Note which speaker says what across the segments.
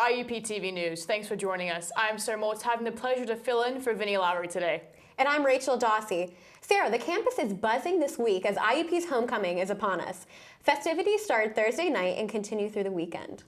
Speaker 1: IUP TV News. Thanks for joining us. I'm Sarah Moltz, having the pleasure to fill in for Vinnie Lowry today.
Speaker 2: And I'm Rachel Dawsey. Sarah, the campus is buzzing this week as IUP's homecoming is upon us. Festivities start Thursday night and continue through the weekend.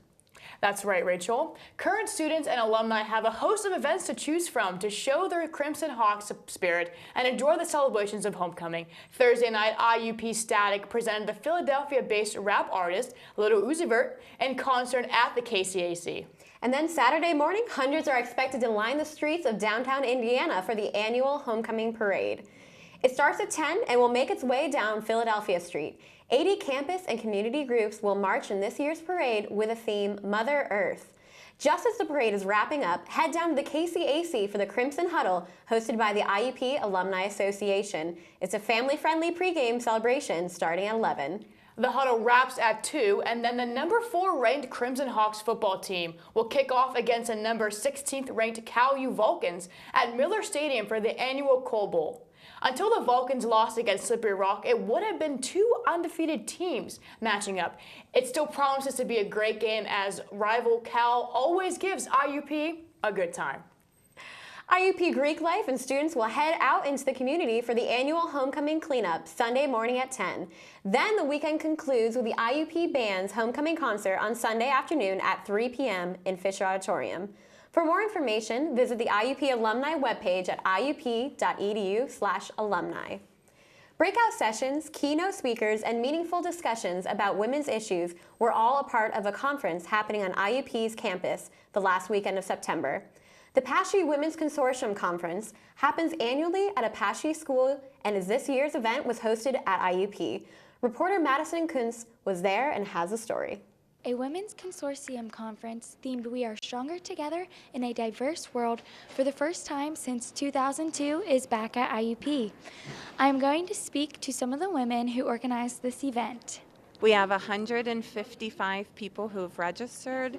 Speaker 1: That's right, Rachel. Current students and alumni have a host of events to choose from to show their Crimson Hawks spirit and enjoy the celebrations of homecoming. Thursday night, IUP Static presented the Philadelphia-based rap artist Little Uzi Vert in concert at the KCAC.
Speaker 2: And then Saturday morning, hundreds are expected to line the streets of downtown Indiana for the annual homecoming parade. It starts at 10 and will make its way down Philadelphia Street. 80 campus and community groups will march in this year's parade with a theme, Mother Earth. Just as the parade is wrapping up, head down to the KCAC for the Crimson Huddle, hosted by the IUP Alumni Association. It's a family-friendly pregame celebration starting at 11.
Speaker 1: The huddle wraps at 2, and then the number 4 ranked Crimson Hawks football team will kick off against the number 16th ranked Cal U Vulcans at Miller Stadium for the annual Coal Bowl. Until the Vulcans lost against Slippery Rock, it would have been 2 undefeated teams matching up. It still promises to be a great game as rival Cal always gives IUP a good time.
Speaker 2: IUP Greek Life and students will head out into the community for the annual homecoming cleanup Sunday morning at 10. Then the weekend concludes with the IUP Band's homecoming concert on Sunday afternoon at 3 p.m. in Fisher Auditorium. For more information, visit the IUP alumni webpage at iup.edu/alumni. Breakout sessions, keynote speakers, and meaningful discussions about women's issues were all a part of a conference happening on IUP's campus the last weekend of September. The Apache Women's Consortium Conference happens annually at Apache School, and this year's event was hosted at IUP. Reporter Madison Kuntz was there and has the story.
Speaker 3: A Women's Consortium Conference themed We Are Stronger Together in a Diverse World for the first time since 2002 is back at IUP. I'm going to speak to some of the women who organized this event.
Speaker 4: We have 155 people who have registered.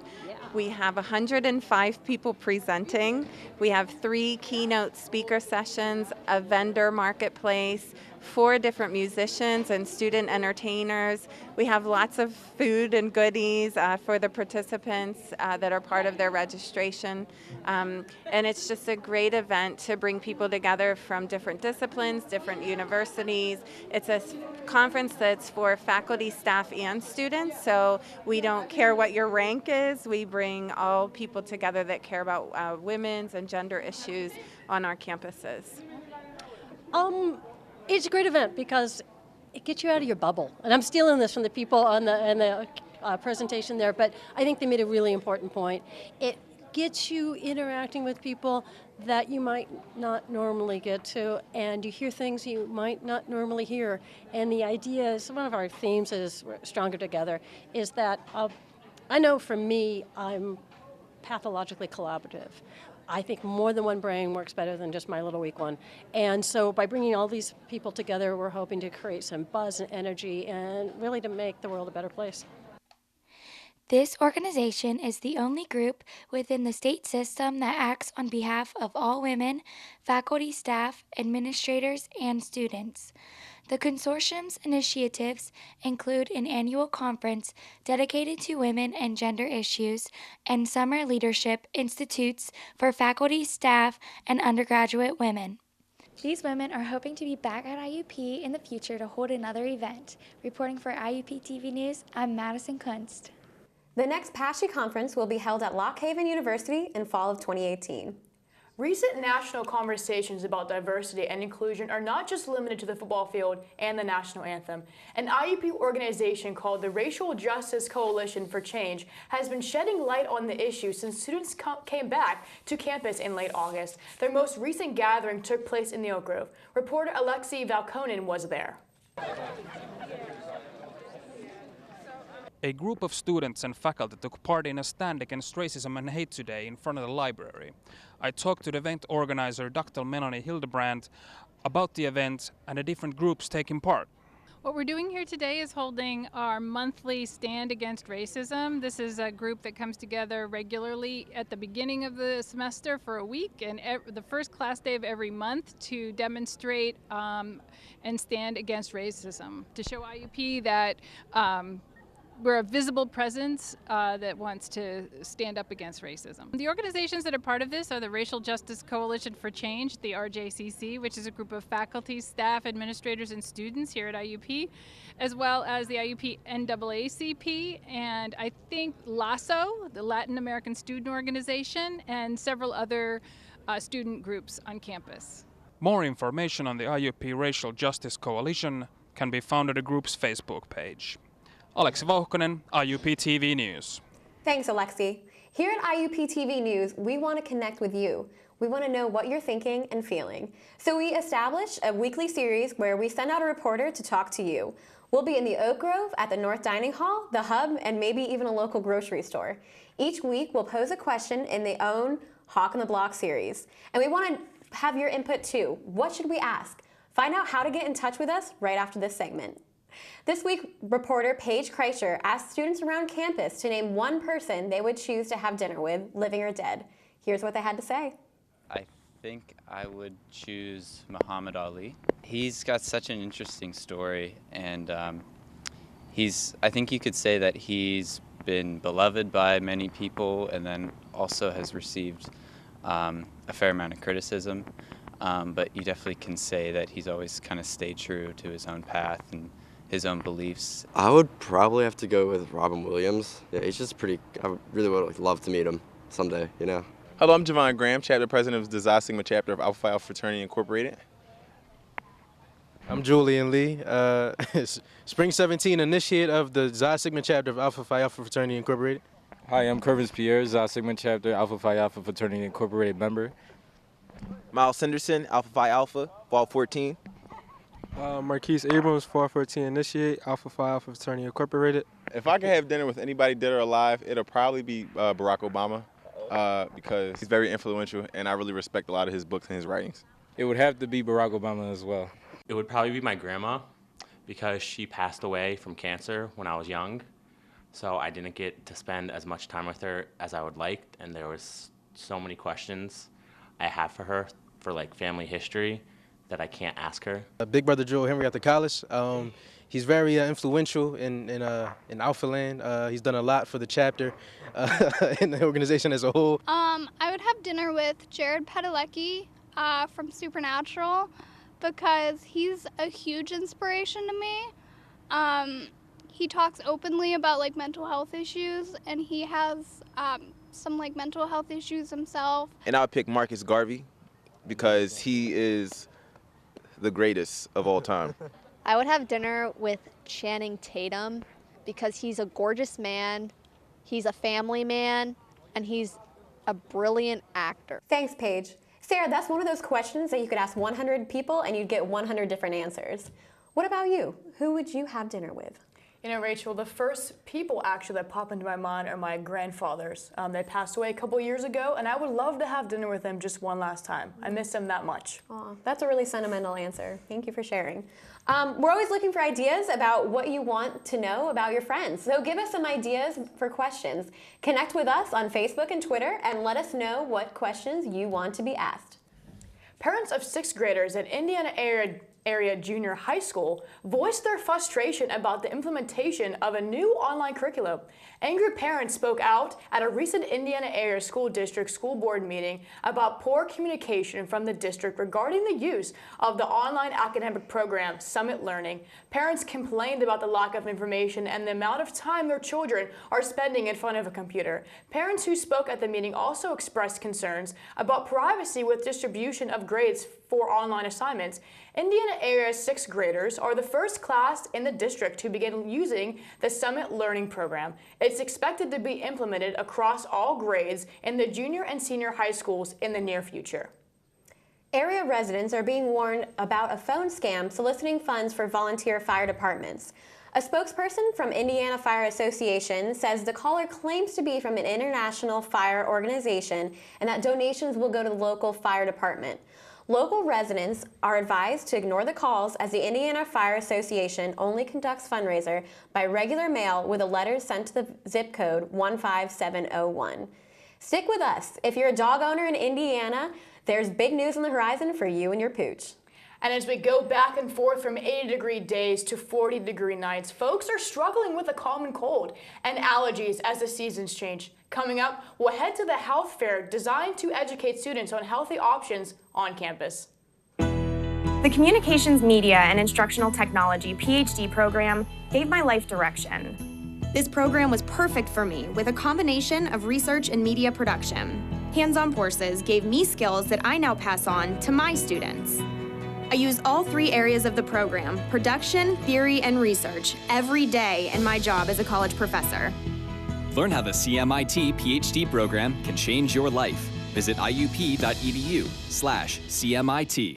Speaker 4: We have 105 people presenting. We have 3 keynote speaker sessions, a vendor marketplace, 4 different musicians and student entertainers. We have lots of food and goodies for the participants that are part of their registration. And it's just a great event to bring people together from different disciplines, different universities. It's a conference that's for faculty, staff, and students, so we don't care what your rank is. We bring all people together that care about women's and gender issues on our campuses.
Speaker 5: It's a great event because it gets you out of your bubble. And I'm stealing this from the people on the presentation there, but I think they made a really important point. It gets you interacting with people that you might not normally get to, and you hear things you might not normally hear. And the idea is, one of our themes is Stronger Together, is that I know for me, I'm pathologically collaborative. I think more than one brain works better than just my little weak one. And so by bringing all these people together, we're hoping to create some buzz and energy and really to make the world a better place.
Speaker 3: This organization is the only group within the state system that acts on behalf of all women, faculty, staff, administrators, and students. The consortium's initiatives include an annual conference dedicated to women and gender issues and summer leadership institutes for faculty, staff, and undergraduate women. These women are hoping to be back at IUP in the future to hold another event. Reporting for IUP TV News, I'm Madison Kunst.
Speaker 2: The next Apache conference will be held at Lock Haven University in fall of 2018.
Speaker 1: Recent national conversations about diversity and inclusion are not just limited to the football field and the national anthem. An IUP organization called the Racial Justice Coalition for Change has been shedding light on the issue since students came back to campus in late August. Their most recent gathering took place in the Oak Grove. Reporter Alexi Valkonen was there.
Speaker 6: A group of students and faculty took part in a stand against racism and hate today in front of the library. I talked to the event organizer, Dr. Melanie Hildebrand, about the event and the different groups taking part.
Speaker 7: What we're doing here today is holding our monthly Stand Against Racism. This is a group that comes together regularly at the beginning of the semester for a week and the first class day of every month to demonstrate and stand against racism, to show IUP that we're a visible presence that wants to stand up against racism. The organizations that are part of this are the Racial Justice Coalition for Change, the RJCC, which is a group of faculty, staff, administrators, and students here at IUP, as well as the IUP NAACP, and I think LASO, the Latin American Student Organization, and several other student groups on campus.
Speaker 6: More information on the IUP Racial Justice Coalition can be found at the group's Facebook page. Aleksi Vauhkonen, IUP TV News.
Speaker 2: Thanks, Alexi. Here at IUP TV News, we want to connect with you. We want to know what you're thinking and feeling. So we established a weekly series where we send out a reporter to talk to you. We'll be in the Oak Grove, at the North Dining Hall, the Hub, and maybe even a local grocery store. Each week, we'll pose a question in the own Hawk on the Block series. And we want to have your input too. What should we ask? Find out how to get in touch with us right after this segment. This week, reporter Paige Kreischer asked students around campus to name one person they would choose to have dinner with, living or dead. Here's what they had to say.
Speaker 8: I think I would choose Muhammad Ali. He's got such an interesting story, and I think you could say that he's been beloved by many people and then also has received a fair amount of criticism. But you definitely can say that he's always kind of stayed true to his own path and his own beliefs.
Speaker 9: I would probably have to go with Robin Williams. Yeah, he's just I really would love to meet him someday, you know.
Speaker 10: Hello, I'm Javon Graham, Chapter President of the Xi Sigma Chapter of Alpha Phi Alpha Fraternity Incorporated.
Speaker 11: I'm Julian Lee, Spring 17 initiate of the Xi Sigma Chapter of Alpha Phi Alpha Fraternity Incorporated.
Speaker 12: Hi, I'm Kervins Pierre, Xi Sigma Chapter Alpha Phi Alpha Fraternity Incorporated member.
Speaker 13: Miles Sanderson, Alpha Phi Alpha, Fall 14.
Speaker 14: Marquise Abrams, Fall 14 initiate, Alpha Phi Alpha Fraternity Incorporated.
Speaker 10: If I could have dinner with anybody dead or alive, it'll probably be Barack Obama because he's very influential and I really respect a lot of his books and his writings.
Speaker 12: It would have to be Barack Obama as well.
Speaker 15: It would probably be my grandma because she passed away from cancer when I was young. So I didn't get to spend as much time with her as I would like, and there was so many questions I have for her for like family history that I can't ask her.
Speaker 11: Big brother Joel Henry at the college. He's very influential in Alpha Land. He's done a lot for the chapter and the organization as a whole.
Speaker 16: I would have dinner with Jared Padalecki from Supernatural because he's a huge inspiration to me. He talks openly about like mental health issues, and he has some like mental health issues himself.
Speaker 13: And I'll pick Marcus Garvey because he is the greatest of all time.
Speaker 17: I would have dinner with Channing Tatum because he's a gorgeous man, he's a family man, and he's a brilliant actor.
Speaker 2: Thanks, Paige. Sarah, that's one of those questions that you could ask 100 people and you'd get 100 different answers. What about you? Who would you have dinner with?
Speaker 1: You know, Rachel, the first people actually that pop into my mind are my grandfathers. They passed away a couple years ago, and I would love to have dinner with them just one last time. I miss them that much.
Speaker 2: Aw, that's a really sentimental answer. Thank you for sharing. We're always looking for ideas about what you want to know about your friends. So give us some ideas for questions. Connect with us on Facebook and Twitter and let us know what questions you want to be asked.
Speaker 1: Parents of 6th graders at Indiana area junior high school voiced their frustration about the implementation of a new online curriculum. Angry parents spoke out at a recent Indiana area school district school board meeting about poor communication from the district regarding the use of the online academic program Summit Learning. Parents complained about the lack of information and the amount of time their children are spending in front of a computer. Parents who spoke at the meeting also expressed concerns about privacy with distribution of grades for online assignments. Indiana area 6th graders are the first class in the district to begin using the Summit Learning program. It's expected to be implemented across all grades in the junior and senior high schools in the near future.
Speaker 2: Area residents are being warned about a phone scam soliciting funds for volunteer fire departments. A spokesperson from Indiana Fire Association says the caller claims to be from an international fire organization and that donations will go to the local fire department. Local residents are advised to ignore the calls as the Indiana Fire Association only conducts fundraiser by regular mail with a letter sent to the zip code 15701. Stick with us. If you're a dog owner in Indiana, there's big news on the horizon for you and your pooch.
Speaker 1: And as we go back and forth from 80-degree days to 40-degree nights, folks are struggling with a common cold and allergies as the seasons change. Coming up, we'll head to the health fair designed to educate students on healthy options on campus.
Speaker 18: The Communications Media and Instructional Technology PhD program gave my life direction. This program was perfect for me with a combination of research and media production. Hands-on courses gave me skills that I now pass on to my students. I use all three areas of the program, production, theory, and research, every day in my job as a college professor.
Speaker 19: Learn how the CMIT PhD program can change your life. Visit iup.edu/CMIT.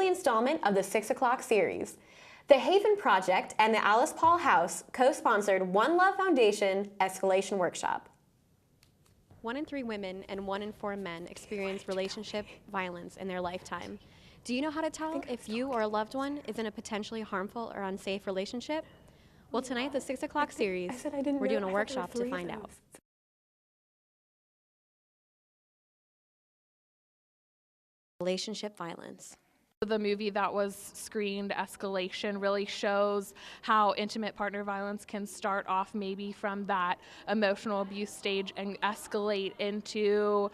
Speaker 2: Installment of the 6 o'clock series. The Haven Project and the Alice Paul House co-sponsored One Love Foundation Escalation Workshop.
Speaker 20: 1 in 3 women and 1 in 4 men experience relationship violence in their lifetime. Do you know how to tell if you or a loved one is in a potentially harmful or unsafe relationship? Well, tonight, the 6 o'clock series, we're doing a workshop to find out. Relationship violence.
Speaker 21: The movie that was screened, Escalation, really shows how intimate partner violence can start off maybe from that emotional abuse stage and escalate into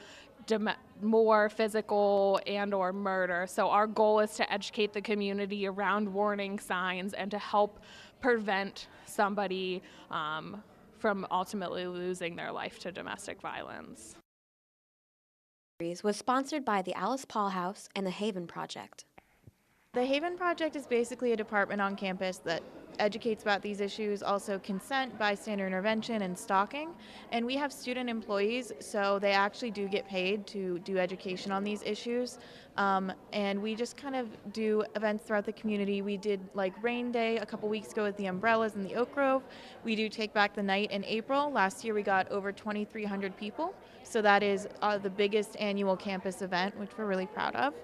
Speaker 21: more physical and/or murder. So our goal is to educate the community around warning signs and to help prevent somebody from ultimately losing their life to domestic violence.
Speaker 20: Was sponsored by the Alice Paul House and the Haven Project.
Speaker 22: The Haven Project is basically a department on campus that educates about these issues, also consent, bystander intervention, and stalking. And we have student employees, so they actually do get paid to do education on these issues. And we just kind of do events throughout the community. We did like Rain Day a couple weeks ago with the umbrellas in the Oak Grove. We do Take Back the Night in April. Last year we got over 2,300 people. So that is the biggest annual campus event, which we're really proud of.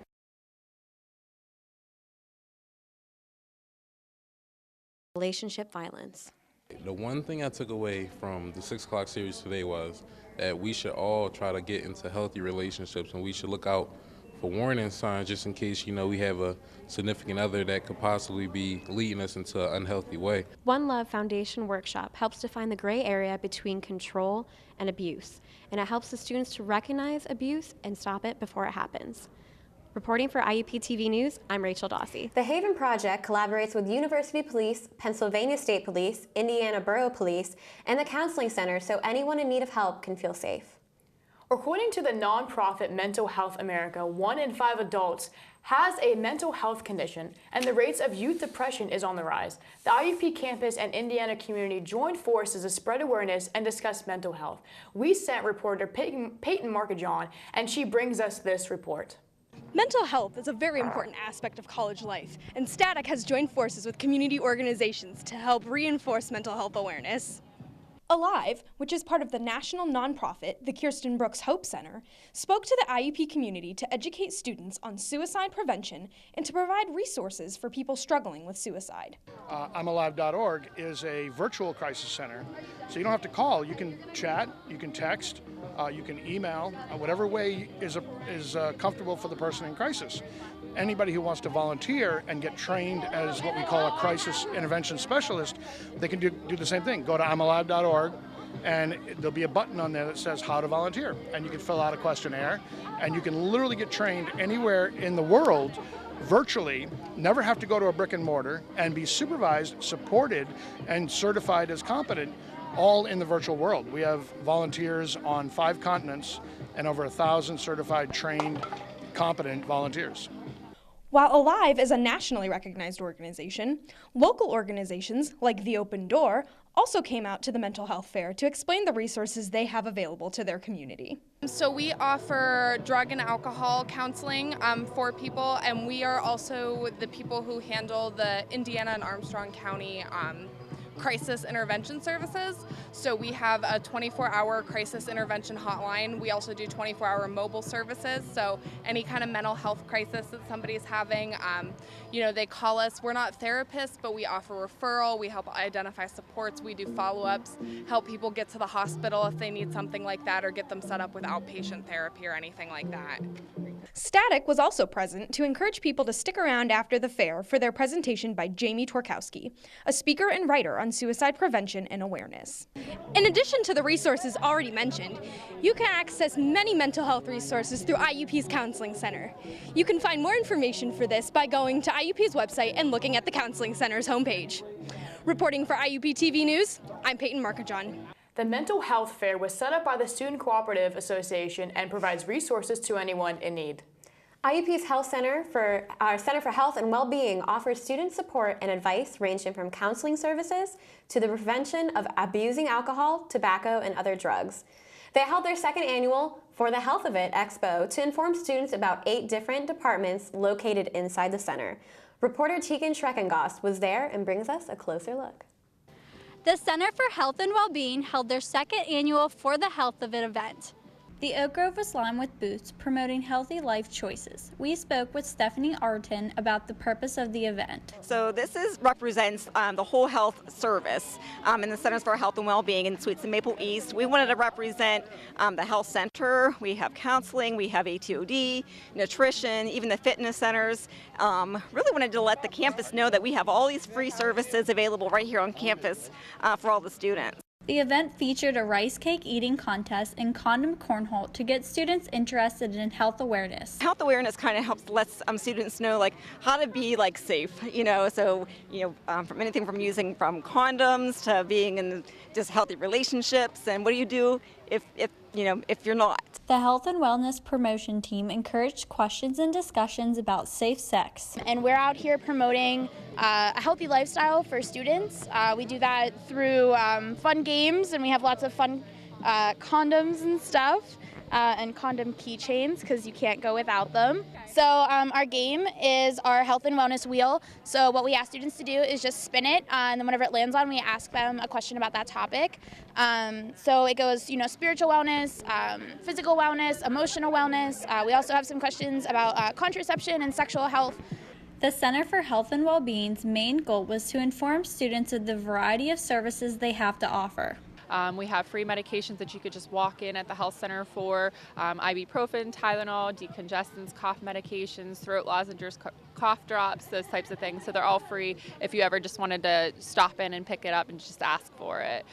Speaker 20: Relationship violence.
Speaker 23: The one thing I took away from the 6 o'clock series today was that we should all try to get into healthy relationships, and we should look out for warning signs just in case, we have a significant other that could possibly be leading us into an unhealthy way.
Speaker 20: One Love Foundation Workshop helps define the gray area between control and abuse, and it helps the students to recognize abuse and stop it before it happens. Reporting for IUP TV News, I'm Rachel Dawsey.
Speaker 2: The Haven Project collaborates with University Police, Pennsylvania State Police, Indiana Borough Police, and the Counseling Center so anyone in need of help can feel safe.
Speaker 1: According to the nonprofit Mental Health America, 1 in 5 adults has a mental health condition, and the rates of youth depression is on the rise. The IUP campus and Indiana community joined forces to spread awareness and discuss mental health. We sent reporter Peyton Markajon, and she brings us this report.
Speaker 24: Mental health is a very important aspect of college life, and Static has joined forces with community organizations to help reinforce mental health awareness. Alive, which is part of the national nonprofit, the Kirsten Brooks Hope Center, spoke to the IUP community to educate students on suicide prevention and to provide resources for people struggling with suicide.
Speaker 25: I'mAlive.org is a virtual crisis center, so you don't have to call. You can chat, you can text, you can email, whatever way is comfortable for the person in crisis. Anybody who wants to volunteer and get trained as what we call a crisis intervention specialist, they can do the same thing. Go to I'mAlive.org, and there'll be a button on there that says how to volunteer, and you can fill out a questionnaire, and you can literally get trained anywhere in the world virtually, never have to go to a brick and mortar, and be supervised, supported, and certified as competent, all in the virtual world. We have volunteers on 5 continents and over 1,000 certified, trained, competent volunteers.
Speaker 24: While Alive is a nationally recognized organization, local organizations like The Open Door also came out to the mental health fair to explain the resources they have available to their community.
Speaker 26: So we offer drug and alcohol counseling for people, and we are also the people who handle the Indiana and Armstrong County crisis intervention services. So we have a 24-hour crisis intervention hotline. We also do 24-hour mobile services. So any kind of mental health crisis that somebody's having, they call us. We're not therapists, but we offer referral. We help identify supports. We do follow-ups, help people get to the hospital if they need something like that, or get them set up with outpatient therapy or anything like that.
Speaker 24: Static was also present to encourage people to stick around after the fair for their presentation by Jamie Torkowski, a speaker and writer on suicide prevention and awareness. In addition to the resources already mentioned, you can access many mental health resources through IUP's Counseling Center. You can find more information for this by going to IUP's website and looking at the Counseling Center's homepage. Reporting for IUP TV News, I'm Peyton Markajon.
Speaker 1: The Mental Health Fair was set up by the Student Cooperative Association and provides resources to anyone in need.
Speaker 2: IUP's Center for Health and Well-Being offers student support and advice ranging from counseling services to the prevention of abusing alcohol, tobacco, and other drugs. They held their second annual For the Health of It Expo to inform students about 8 different departments located inside the center. Reporter Tegan Schreckengost was there and brings us a closer look.
Speaker 3: The Center for Health and Well-Being held their second annual For the Health of It event. The Oak Grove was lined with booths promoting healthy life choices. We spoke with Stephanie Arton about the purpose of the event.
Speaker 4: So this represents the whole health service in the Centers for Health and Well-Being in Suites in Maple East. We wanted to represent the health center. We have counseling, we have ATOD, nutrition, even the fitness centers. Really wanted to let the campus know that we have all these free services available right here on campus for all the students.
Speaker 3: The event featured a rice cake eating contest and condom cornhole to get students interested in health awareness.
Speaker 4: Health awareness kind of helps let students know how to be safe, from anything from using from condoms to being in just healthy relationships, and what do you do if you're not.
Speaker 3: The Health and Wellness Promotion Team encouraged questions and discussions about safe sex.
Speaker 5: And we're out here promoting a healthy lifestyle for students. We do that through fun games, and we have lots of fun condoms and stuff, and condom keychains because you can't go without them. So our game is our health and wellness wheel. So what we ask students to do is just spin it, and then whenever it lands on, we ask them a question about that topic. So it goes, spiritual wellness, physical wellness, emotional wellness. We also have some questions about contraception and sexual health.
Speaker 3: The Center for Health and Well-Being's main goal was to inform students of the variety of services they have to offer.
Speaker 6: We have free medications that you could just walk in at the health center for, ibuprofen, Tylenol, decongestants, cough medications, throat lozenges, cough drops, those types of things. So they're all free if you ever just wanted to stop in and pick it up and just ask for it.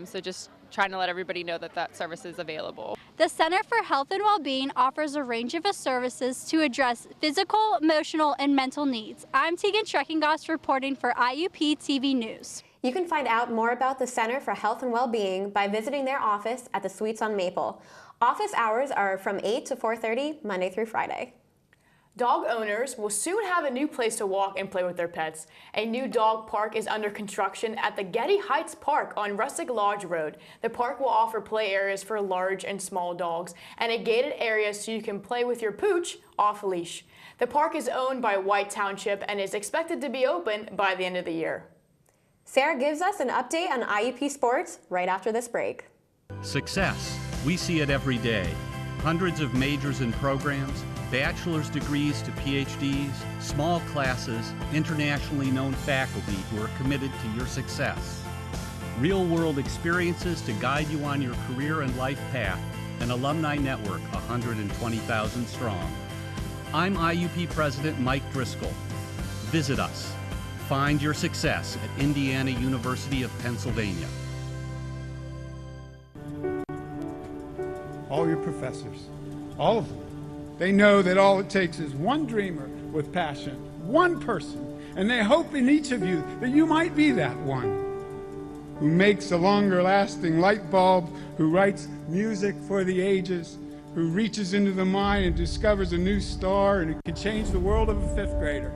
Speaker 6: So just trying to let everybody know that that service is available.
Speaker 3: The Center for Health and Well-Being offers a range of services to address physical, emotional, and mental needs. I'm Tegan Schreckengost reporting for IUP TV News.
Speaker 2: You can find out more about the Center for Health and Well-Being by visiting their office at the Suites on Maple. Office hours are from 8 to 4:30, Monday through Friday.
Speaker 1: Dog owners will soon have a new place to walk and play with their pets. A new dog park is under construction at the Getty Heights Park on Rustic Lodge Road. The park will offer play areas for large and small dogs and a gated area so you can play with your pooch off leash. The park is owned by White Township and is expected to be open by the end of the year.
Speaker 2: Sarah gives us an update on IUP sports right after this break.
Speaker 7: Success. We see it every day. Hundreds of majors and programs, bachelor's degrees to PhDs, small classes, internationally known faculty who are committed to your success. Real-world experiences to guide you on your career and life path. An alumni network 120,000 strong. I'm IUP President Mike Driscoll. Visit us. Find your success at Indiana University of Pennsylvania.
Speaker 8: All your professors, all of them, they know that all it takes is one dreamer with passion, one person, and they hope in each of you that you might be that one who makes a longer lasting light bulb, who writes music for the ages, who reaches into the mind and discovers a new star and who can change the world of a 5th grader.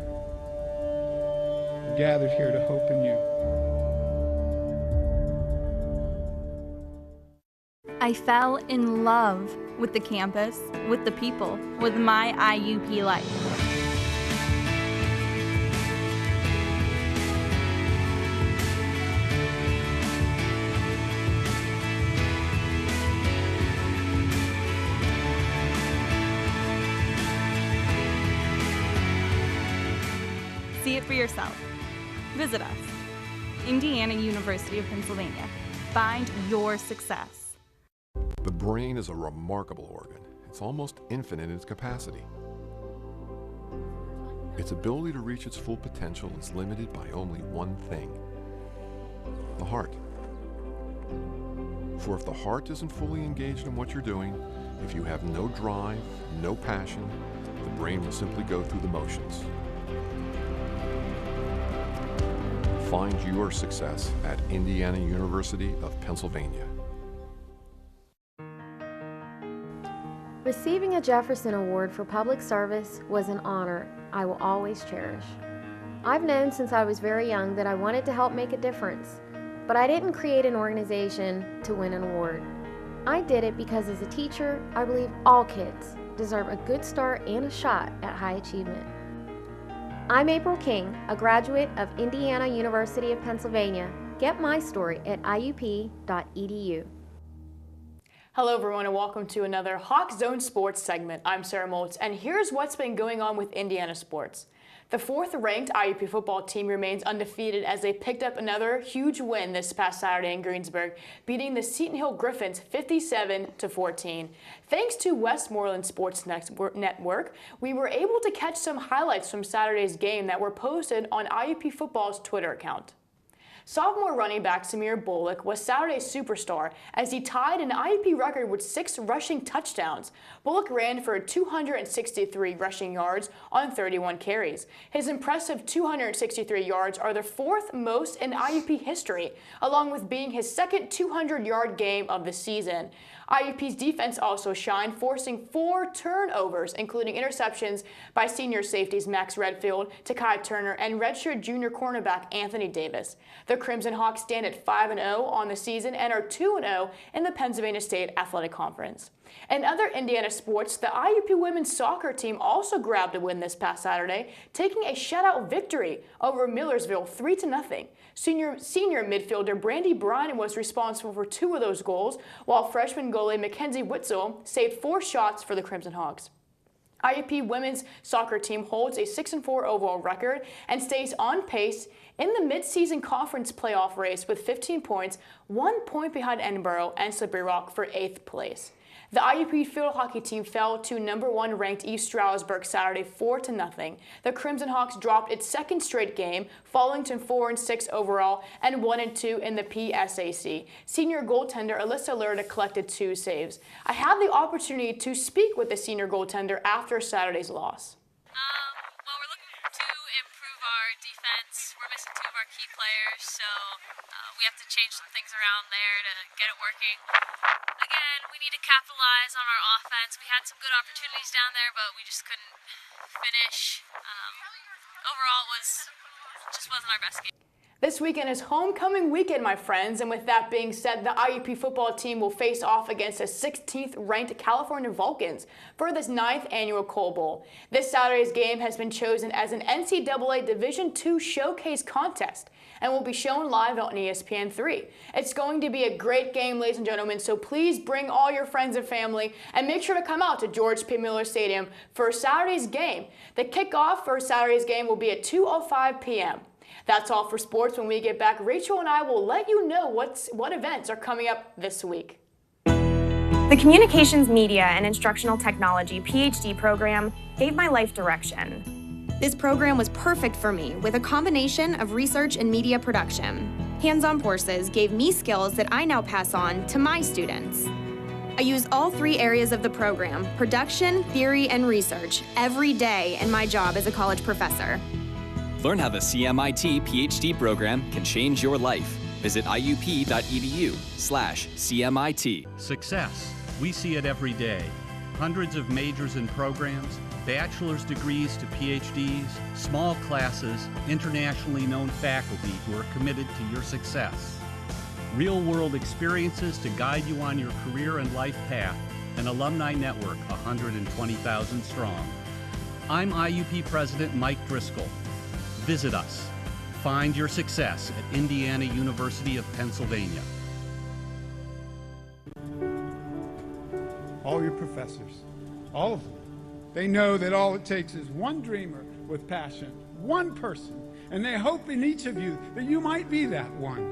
Speaker 8: We're gathered here to hope in you.
Speaker 27: I fell in love with the campus, with the people, with my IUP life. See it for yourself. Visit us. Indiana University of Pennsylvania. Find your success.
Speaker 28: The brain is a remarkable organ,
Speaker 9: It's almost infinite in its capacity. Its ability to reach its full potential is limited by only one thing: the heart. For if the heart isn't fully engaged in what you're doing, if you have no drive, no passion, the brain will simply go through the motions. Find your success at Indiana University of Pennsylvania.
Speaker 10: Receiving a Jefferson Award for public service was an honor I will always cherish. I've known since I was very young that I wanted to help make a difference, but I didn't create an organization to win an award. I did it because as a teacher, I believe all kids deserve a good start and a shot at high achievement. I'm April King, a graduate of Indiana University of Pennsylvania. Get my story at iup.edu.
Speaker 1: Hello everyone and welcome to another Hawk Zone Sports segment. I'm Sarah Moltz and here's what's been going on with Indiana sports. The 4th-ranked IUP football team remains undefeated as they picked up another huge win this past Saturday in Greensburg, beating the Seton Hill Griffins 57-14. Thanks to Westmoreland Sports Network, we were able to catch some highlights from Saturday's game that were posted on IUP football's Twitter account. Sophomore running back Samir Bullock was Saturday's superstar as he tied an IUP record with 6 rushing touchdowns. Bullock ran for 263 rushing yards on 31 carries. His impressive 263 yards are the 4th most in IUP history, along with being his second 200-yard game of the season. IUP's defense also shined, forcing 4 turnovers, including interceptions by senior safeties Max Redfield, Takai Turner, and redshirt junior cornerback Anthony Davis. The Crimson Hawks stand at 5-0 on the season and are 2-0 in the Pennsylvania State Athletic Conference. In other Indiana sports, the IUP women's soccer team also grabbed a win this past Saturday, taking a shutout victory over Millersville 3-0. Senior midfielder Brandy Bryan was responsible for 2 of those goals, while freshman goalie Mackenzie Witzel saved 4 shots for the Crimson Hawks. IUP women's soccer team holds a 6-4 overall record and stays on pace in the mid-season conference playoff race with 15 points, 1 point behind Edinboro and Slippery Rock for 8th place. The IUP field hockey team fell to number 1 ranked East Stroudsburg Saturday 4-0. The Crimson Hawks dropped its 2nd straight game, falling to 4-6 overall and 1-2 in the PSAC. Senior goaltender Alyssa Lerda collected 2 saves. I had the opportunity to speak with the senior goaltender after Saturday's loss.
Speaker 11: Well, we're looking to improve our defense. We're missing 2 of our key players, so we have to change some things around there to get it working. Again, we need to capitalize on our offense. We had some good opportunities down there, but we just couldn't finish. Overall, it just wasn't our best game.
Speaker 1: This weekend is homecoming weekend, my friends, and with that being said, the IUP football team will face off against the 16th-ranked California Vulcans for this 9th annual Coal Bowl. This Saturday's game has been chosen as an NCAA Division II showcase contest and will be shown live on ESPN3. It's going to be a great game, ladies and gentlemen, so please bring all your friends and family and make sure to come out to George P. Miller Stadium for Saturday's game. The kickoff for Saturday's game will be at 2:05 p.m. That's all for sports. When we get back, Rachel and I will let you know what events are coming up this week.
Speaker 18: The Communications Media and Instructional Technology PhD program gave my life direction. This program was perfect for me with a combination of research and media production. Hands-on courses gave me skills that I now pass on to my students. I use all 3 areas of the program, production, theory, and research, every day in my job as a college professor.
Speaker 19: Learn how the CMIT PhD program can change your life. Visit iup.edu/CMIT.
Speaker 7: Success. We see it every day. Hundreds of majors and programs, bachelor's degrees to PhDs, small classes, internationally known faculty who are committed to your success. Real-world experiences to guide you on your career and life path. An alumni network 120,000 strong. I'm IUP President Mike Driscoll. Visit us. Find your success at Indiana University of Pennsylvania.
Speaker 8: All your professors, all of them, they know that all it takes is one dreamer with passion, one person, and they hope in each of you that you might be that one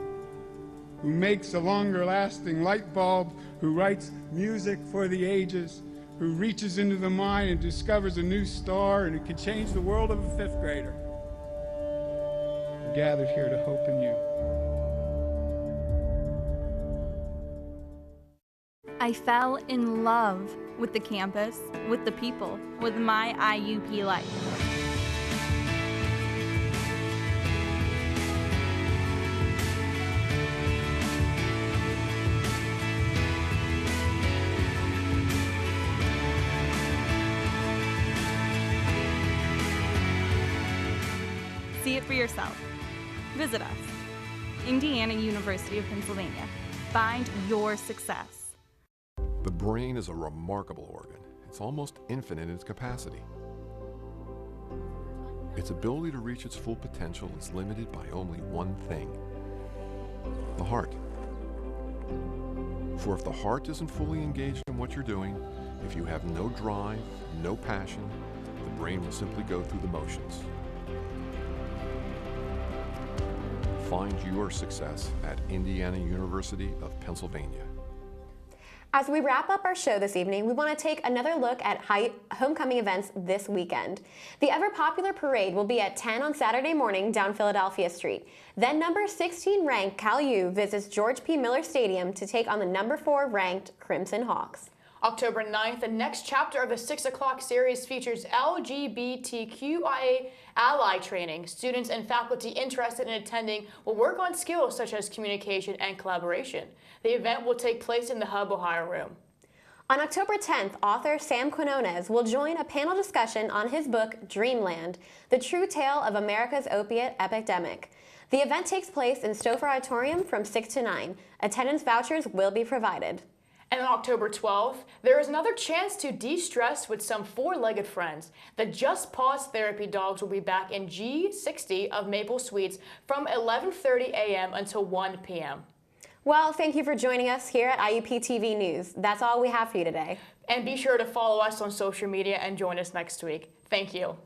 Speaker 8: who makes a longer lasting light bulb, who writes music for the ages, who reaches into the mind and discovers a new star and who can change the world of a fifth grader. We're gathered here to hope in you.
Speaker 27: I fell in love with the campus, with the people, with my IUP life. See it for yourself. Visit us. Indiana University of Pennsylvania. Find your success.
Speaker 9: The brain is a remarkable organ. It's almost infinite in its capacity. Its ability to reach its full potential is limited by only one thing: the heart. For if the heart isn't fully engaged in what you're doing, if you have no drive, no passion, the brain will simply go through the motions. Find your success at Indiana University of Pennsylvania.
Speaker 2: As we wrap up our show this evening, we want to take another look at homecoming events this weekend. The ever-popular parade will be at 10 on Saturday morning down Philadelphia Street. Then number 16 ranked Cal U visits George P. Miller Stadium to take on the number 4 ranked Crimson Hawks.
Speaker 1: October 9th, the next chapter of the 6 o'clock series features LGBTQIA ally training. Students and faculty interested in attending will work on skills such as communication and collaboration. The event will take place in the Hub Ohio Room.
Speaker 2: On October 10th, author Sam Quinones will join a panel discussion on his book, Dreamland, The True Tale of America's Opiate Epidemic. The event takes place in Stouffer Auditorium from 6 to 9. Attendance vouchers will be provided.
Speaker 1: And on October 12th, there is another chance to de-stress with some four-legged friends. The Just Pause Therapy Dogs will be back in G60 of Maple Suites from 11:30 a.m. until 1 p.m.
Speaker 2: Well, thank you for joining us here at IUP TV News. That's all we have for you today.
Speaker 1: And be sure to follow us on social media and join us next week. Thank you.